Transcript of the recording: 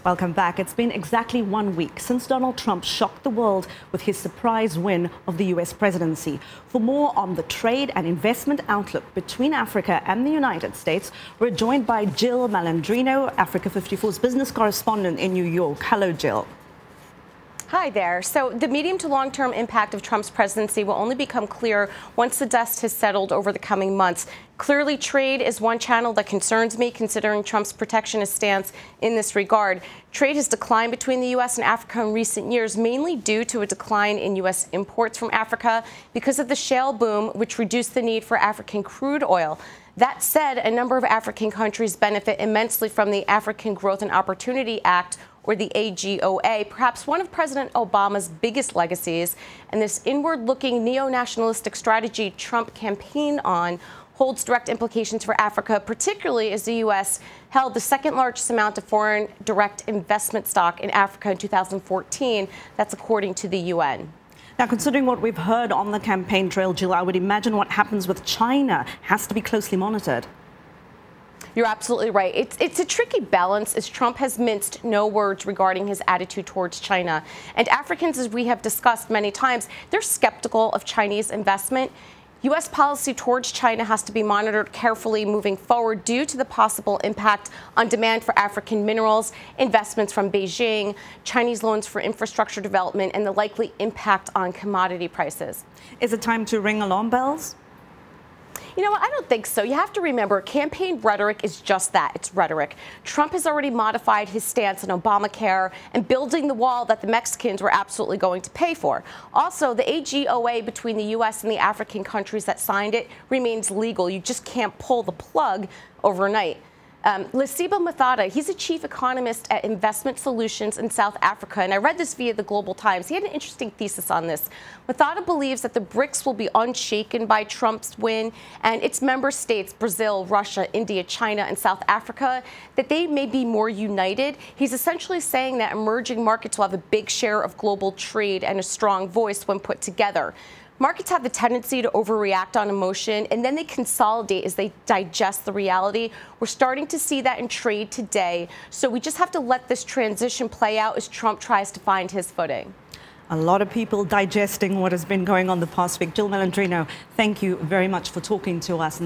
Welcome back. It's been exactly 1 week since Donald Trump shocked the world with his surprise win of the U.S. presidency. For more on the trade and investment outlook between Africa and the United States, we're joined by Jill Malandrino, Africa 54's business correspondent in New York. Hello, Jill. Hi there. So the medium to long-term impact of Trump's presidency will only become clear once the dust has settled over the coming months. Clearly, trade is one channel that concerns me, considering Trump's protectionist stance in this regard. Trade has declined between the U.S. and Africa in recent years, mainly due to a decline in U.S. imports from Africa because of the shale boom, which reduced the need for African crude oil. That said, a number of African countries benefit immensely from the African Growth and Opportunity Act, or the AGOA, perhaps one of President Obama's biggest legacies. And this inward-looking neo-nationalistic strategy Trump campaigned on holds direct implications for Africa, particularly as the U.S. held the second largest amount of foreign direct investment stock in Africa in 2014. That's according to the UN. Now, considering what we've heard on the campaign trail, Jill, I would imagine what happens with China has to be closely monitored. You're absolutely right. It's a tricky balance, as Trump has minced no words regarding his attitude towards China. And Africans, as we have discussed many times, they're skeptical of Chinese investment. U.S. policy towards China has to be monitored carefully moving forward due to the possible impact on demand for African minerals, investments from Beijing, Chinese loans for infrastructure development, and the likely impact on commodity prices. Is it time to ring alarm bells? You know what? I don't think so. You have to remember, campaign rhetoric is just that. It's rhetoric. Trump has already modified his stance on Obamacare and building the wall that the Mexicans were absolutely going to pay for. Also, the AGOA between the U.S. and the African countries that signed it remains legal. You just can't pull the plug overnight. Lesiba Mathada, he's a chief economist at Investment Solutions in South Africa, and I read this via the Global Times. He had an interesting thesis on this. Mathada believes that the BRICS will be unshaken by Trump's win, and its member states, Brazil, Russia, India, China, and South Africa, that they may be more united. He's essentially saying that emerging markets will have a big share of global trade and a strong voice when put together. Markets have the tendency to overreact on emotion, and then they consolidate as they digest the reality. We're starting to see that in trade today. So we just have to let this transition play out as Trump tries to find his footing. A lot of people digesting what has been going on the past week. Jill Malandrino, thank you very much for talking to us.